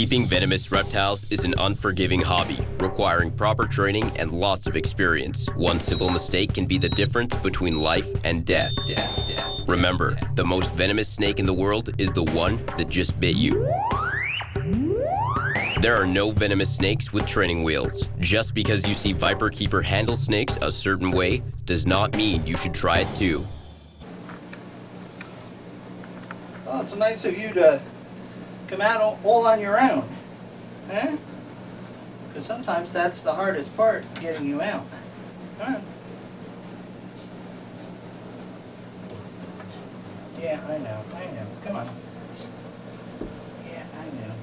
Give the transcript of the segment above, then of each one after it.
Keeping venomous reptiles is an unforgiving hobby, requiring proper training and lots of experience. One simple mistake can be the difference between life and death. Remember, the most venomous snake in the world is the one that just bit you. There are no venomous snakes with training wheels. Just because you see viperkeeper handle snakes a certain way does not mean you should try it too. Well, it's nice of you to come out all on your own, eh? Because sometimes that's the hardest part, getting you out. Come on. Yeah, I know. Come on. Yeah, I know.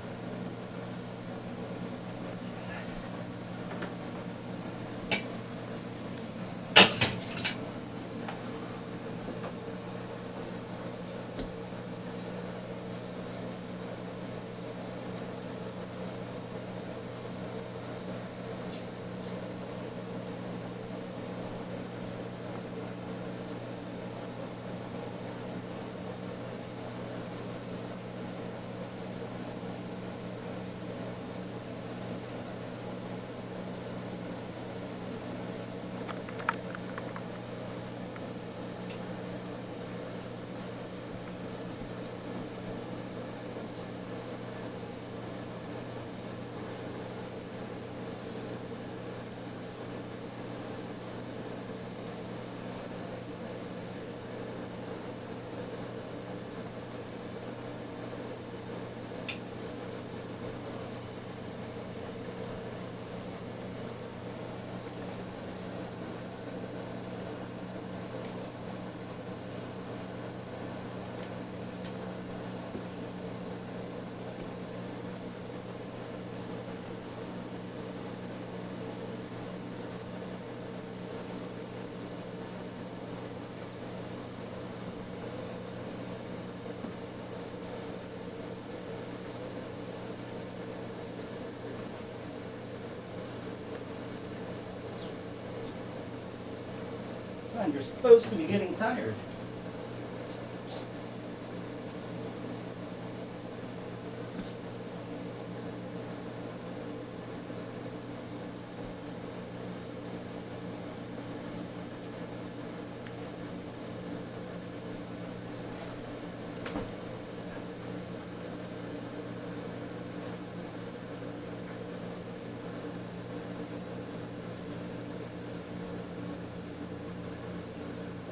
You're supposed to be getting tired.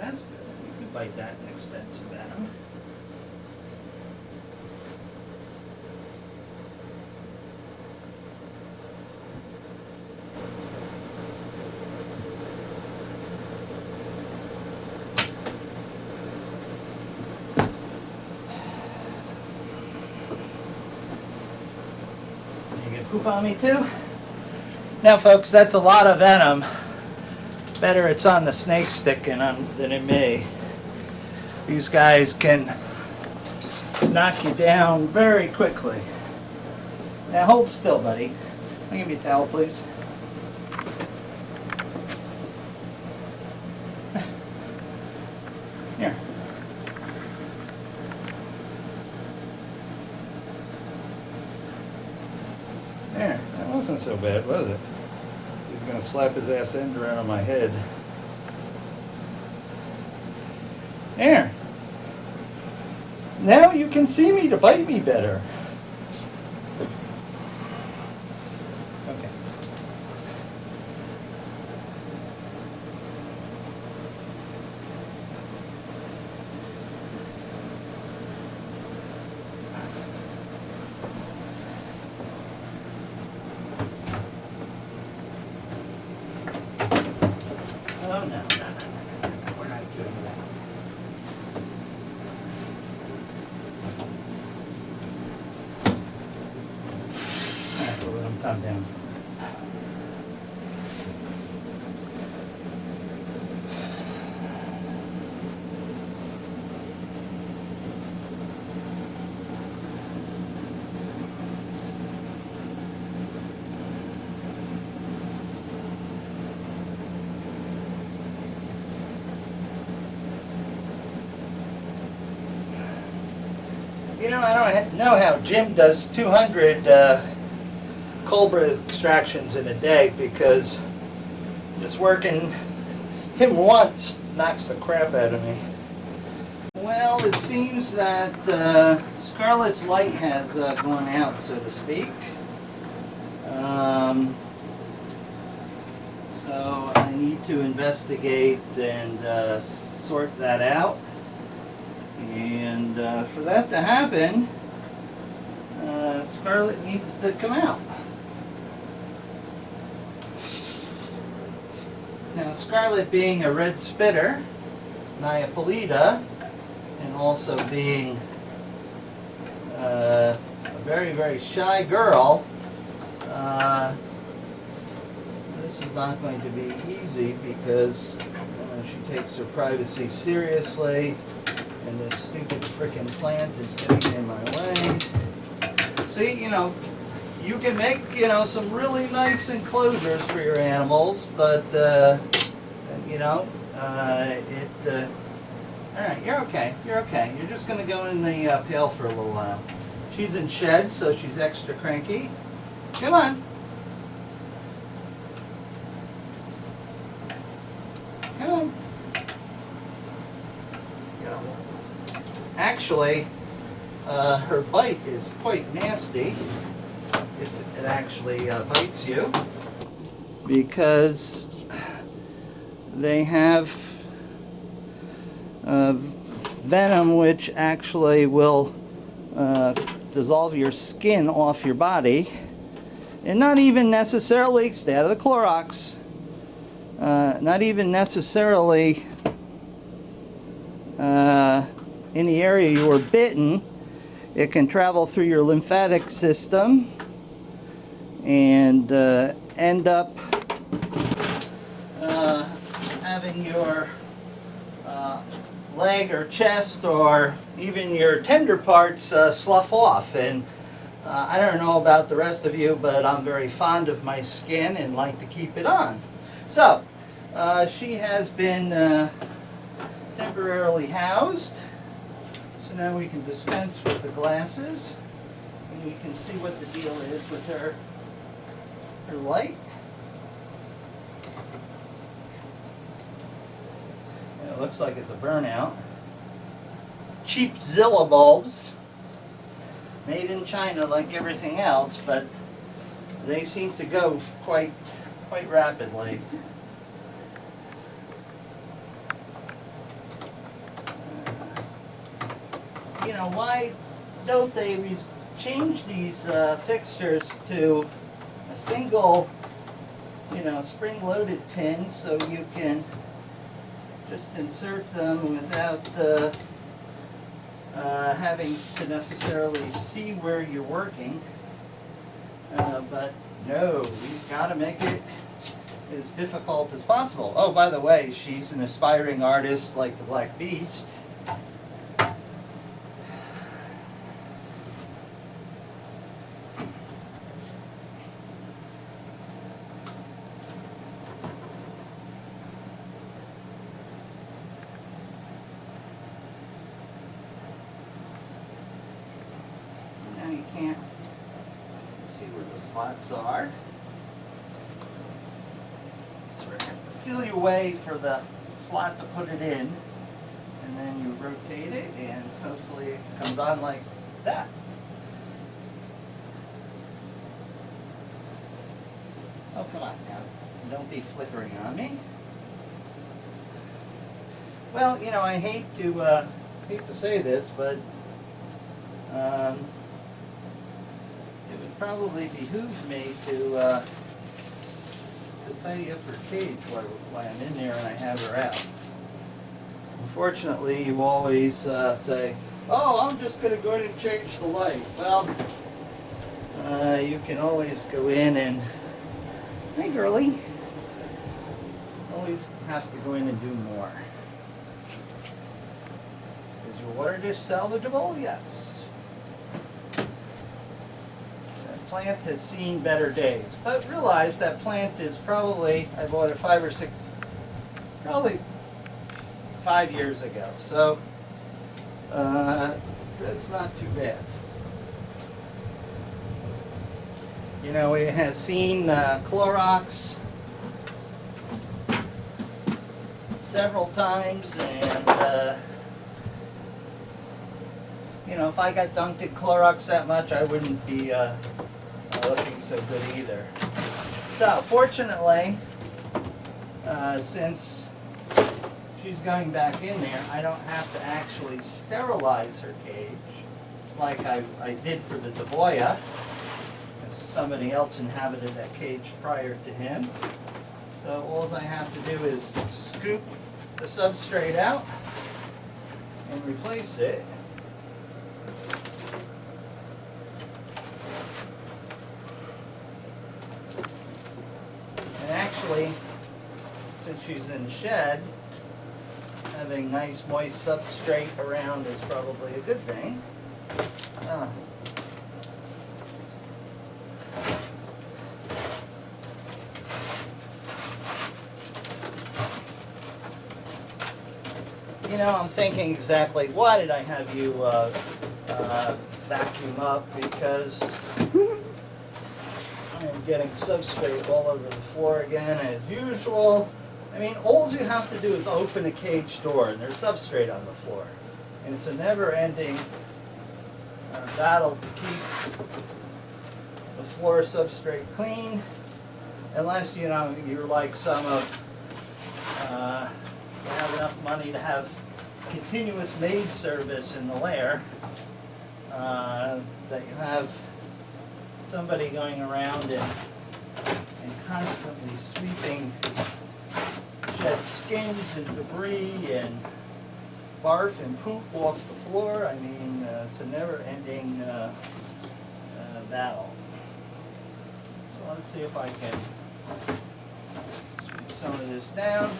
That's good. You could bite that inexpensive venom. You get poop on me too? Now folks, that's a lot of venom. Better it's on the snake stick than in me. These guys can knock you down very quickly. Now hold still, buddy. Can you give me a towel, please? Here. There. That wasn't so bad, was it? He's going to slap his ass end around on my head. There. Now you can see me to bite me better. Okay. Oh, no, we're not doing that. All right, we'll let him calm down. You know, I don't know how Jim does 200 Cobra extractions in a day, because just working him once knocks the crap out of me. Well, it seems that Scarlet's light has gone out, so to speak. So I need to investigate and sort that out. And for that to happen, Scarlet needs to come out. Now, Scarlet being a red spitter, Naja, and also being a very, very shy girl, this is not going to be easy, because she takes her privacy seriously, and this stupid frickin' plant is getting in my way. See, you know, you can make, you know, some really nice enclosures for your animals, but, you know, alright, you're okay, you're okay. You're just going to go in the pail for a little while. She's in shed, so she's extra cranky. Come on. Come on. Actually, her bite is quite nasty, if it actually bites you, because they have venom which actually will dissolve your skin off your body, and not even necessarily, stay out of the Clorox, not even necessarily in the area you were bitten. It can travel through your lymphatic system and end up having your leg or chest or even your tender parts slough off. And I don't know about the rest of you, but I'm very fond of my skin and like to keep it on. So she has been temporarily housed. So now we can dispense with the glasses, and we can see what the deal is with her light. And it looks like it's a burnout. Cheap Zilla bulbs, made in China like everything else, but they seem to go quite rapidly. You know, why don't they change these fixtures to a single, you know, spring-loaded pin, so you can just insert them without having to necessarily see where you're working. But no, we've got to make it as difficult as possible. Oh, by the way, she's an aspiring artist like the Black Beast. You can't see where the slots are. So you have to feel your way for the slot to put it in, and then you rotate it, and hopefully it comes on like that. Oh, come on now. Don't be flickering on me. Well, you know, I hate to say this, but it would probably behoove me to tidy up her cage while I'm in there and I have her out. Unfortunately, you always say, oh, I'm just going to go in and change the light. Well, you can always go in and, hey girlie, always have to go in and do more. Is your water dish salvageable? Yes. Plant has seen better days, but realize that plant is probably, I bought it 5 or 6, probably 5 years ago. So that's not too bad. You know, we have seen Clorox several times, and you know, if I got dunked in Clorox that much, I wouldn't be looking so good either. So, fortunately, since she's going back in there, I don't have to actually sterilize her cage like I did for the Deboya. Somebody else inhabited that cage prior to him. So all I have to do is scoop the substrate out and replace it. And actually, since she's in the shed, having nice moist substrate around is probably a good thing. You know, I'm thinking exactly why did I have you vacuum up, because I am getting substrate all over the floor again as usual. I mean, all you have to do is open a cage door and there's substrate on the floor. And it's a never-ending battle to keep the floor substrate clean, unless, you know, you're like some of, you have enough money to have continuous maid service in the lair, that you have somebody going around and constantly sweeping shed skins and debris and barf and poop off the floor. I mean, it's a never-ending battle. So let's see if I can sweep some of this down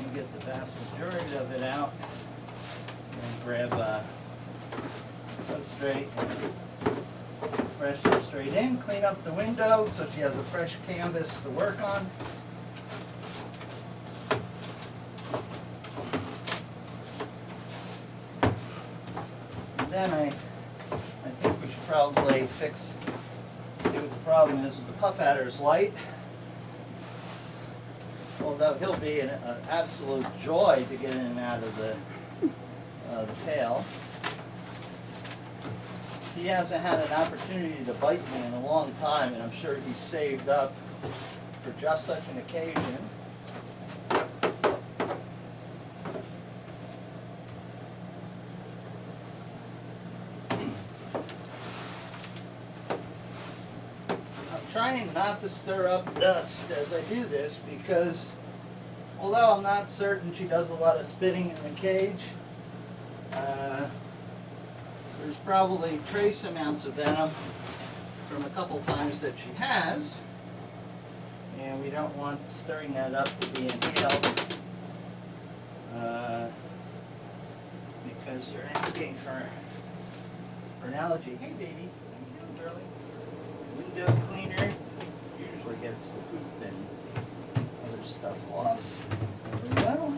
and get the vast majority of it out, and grab substrate, fresh substrate in, clean up the window so she has a fresh canvas to work on. And then I think we should probably see what the problem is with the puff adder's light. Although he'll be an absolute joy to get in and out of the pail. He hasn't had an opportunity to bite me in a long time, and I'm sure he's saved up for just such an occasion. Trying not to stir up dust as I do this, because although I'm not certain she does a lot of spitting in the cage, there's probably trace amounts of venom from a couple times that she has, and we don't want stirring that up to be inhaled, because you're asking for an allergy. Hey baby, how you doing, girlie? Window cleaner usually gets the poop and other stuff off. There we go.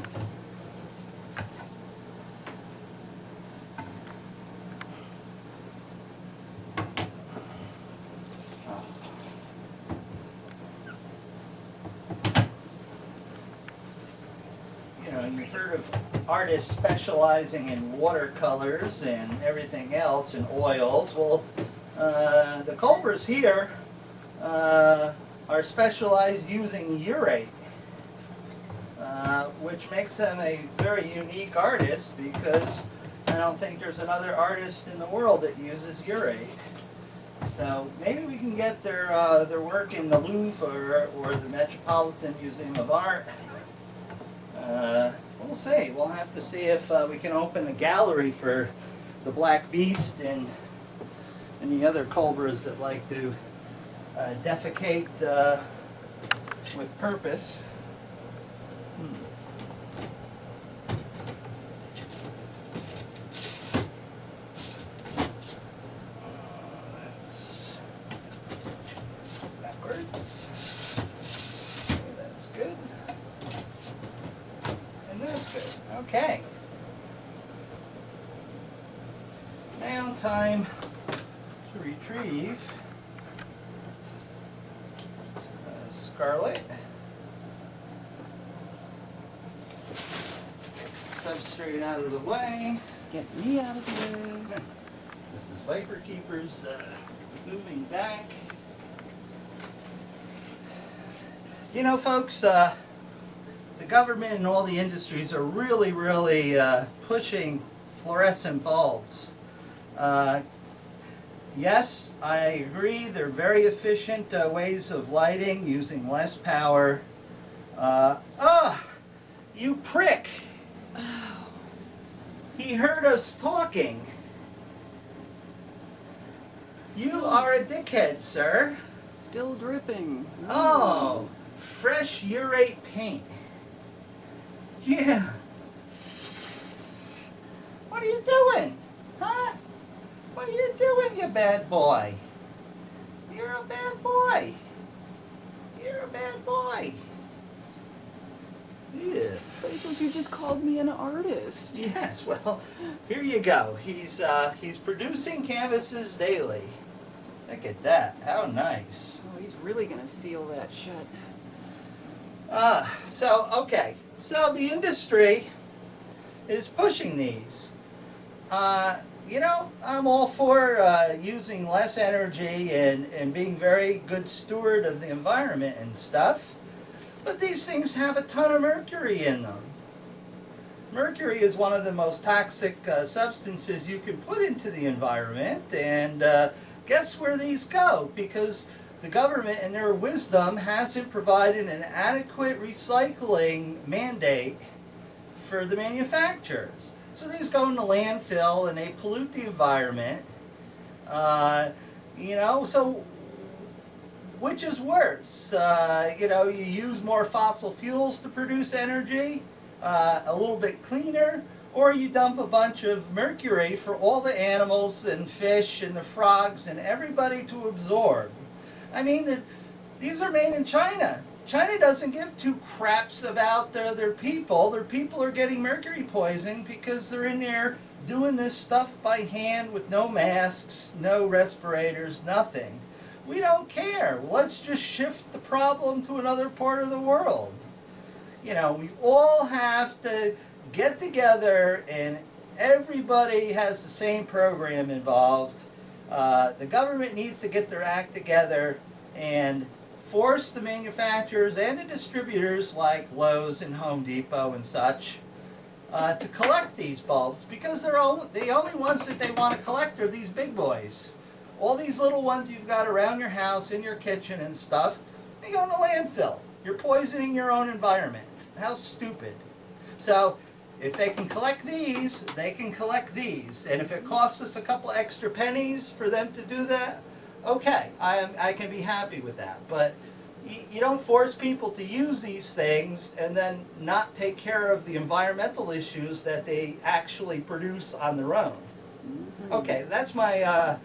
You know, you've heard of artists specializing in watercolors and everything else, and oils. Well, the Cobras here are specialized using urate, which makes them a very unique artist, because I don't think there's another artist in the world that uses urate. So maybe we can get their work in the Louvre or the Metropolitan Museum of Art. We'll see. We'll have to see if we can open a gallery for the Black Beast and the other cobras that like to defecate with purpose. That's backwards. Okay, that's good. And that's good. Okay. time to retrieve Scarlet. Let's get the substrate out of the way. Get me out of the way. This is viperkeeper's moving back. You know, folks, the government and all the industries are really pushing fluorescent bulbs. Yes, I agree, they're very efficient ways of lighting using less power. You prick! He heard us talking. You are a dickhead, sir. Still dripping. Oh, fresh urate paint. Yeah. What are you doing? Huh? What are you doing, you bad boy? You're a bad boy. You're a bad boy. Yeah. Bezos, you just called me an artist. Yes, well, here you go. He's producing canvases daily. Look at that. How nice. Oh, he's really gonna seal that shut. Okay. So the industry is pushing these. You know, I'm all for using less energy and being very good steward of the environment and stuff. But these things have a ton of mercury in them. Mercury is one of the most toxic substances you can put into the environment, and guess where these go? Because the government, in their wisdom, hasn't provided an adequate recycling mandate for the manufacturers. So these go in the landfill and they pollute the environment. You know, so which is worse? You know, you use more fossil fuels to produce energy, a little bit cleaner, or you dump a bunch of mercury for all the animals and fish and the frogs and everybody to absorb. I mean, these are made in China. China doesn't give two craps about their people. Their people are getting mercury poisoning because they're in there doing this stuff by hand with no masks, no respirators, nothing. We don't care. Let's just shift the problem to another part of the world. You know, we all have to get together and everybody has the same program involved. The government needs to get their act together and force the manufacturers and the distributors like Lowe's and Home Depot and such to collect these bulbs, because the only ones that they want to collect are these big boys. All these little ones you've got around your house, in your kitchen and stuff, they go in the landfill. You're poisoning your own environment. How stupid. So if they can collect these, they can collect these. And if it costs us a couple extra pennies for them to do that, okay, I can be happy with that. But you don't force people to use these things and then not take care of the environmental issues that they actually produce on their own. Okay, that's my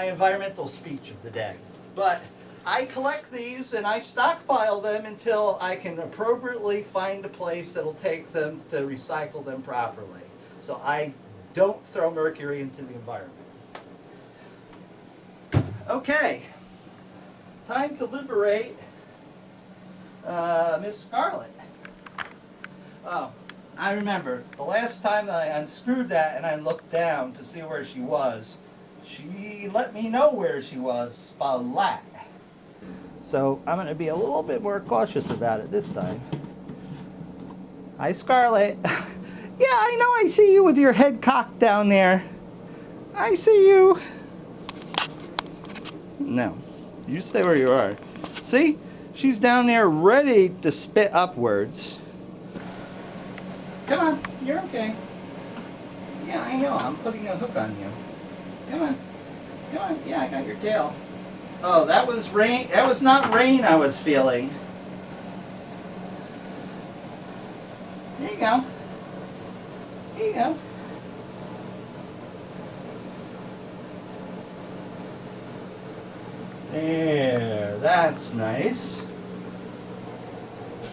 environmental speech of the day. But I collect these and I stockpile them until I can appropriately find a place that'll take them to recycle them properly. So I don't throw mercury into the environment. Okay, time to liberate Miss Scarlet. Oh, I remember the last time that I unscrewed that and I looked down to see where she was, she let me know where she was, splat. So I'm going to be a little bit more cautious about it this time. Hi, Scarlet. Yeah, I know, I see you with your head cocked down there. I see you. No, you stay where you are. See? She's down there ready to spit upwards. Come on, you're okay. Yeah, I know, I'm putting a hook on you. Come on. Come on, yeah, I got your tail. Oh, that was rain. That was not rain I was feeling. There you go. There you go. There, that's nice.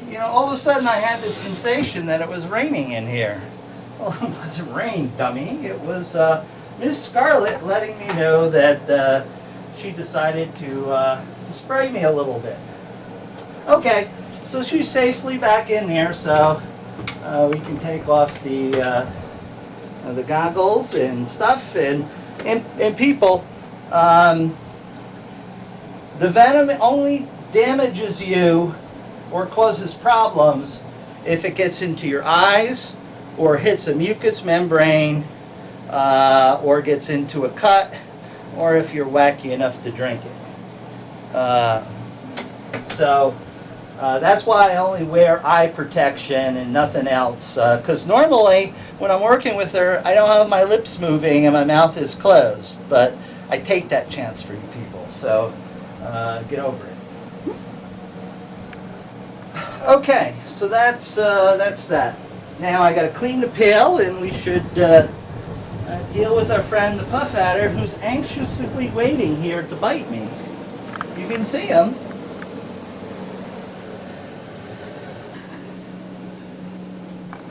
You know, all of a sudden I had this sensation that it was raining in here. Well, it wasn't rain, dummy. It was Miss Scarlet letting me know that she decided to spray me a little bit. Okay, so she's safely back in there, so we can take off the goggles and stuff. And people, the venom only damages you or causes problems if it gets into your eyes or hits a mucous membrane or gets into a cut, or if you're wacky enough to drink it. That's why I only wear eye protection and nothing else. Because normally, when I'm working with her, I don't have my lips moving and my mouth is closed. But I take that chance for you people. So get over it. Okay, so that's that. Now I got to clean the pail, and we should deal with our friend the puff adder, who's anxiously waiting here to bite me. You can see him.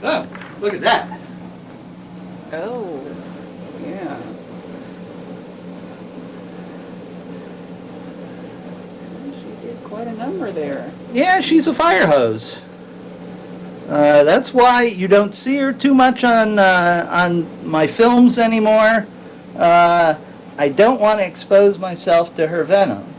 Oh, look at that. Oh, yeah. She did quite a number there. Yeah, she's a fire hose. That's why you don't see her too much on my films anymore. I don't want to expose myself to her venom.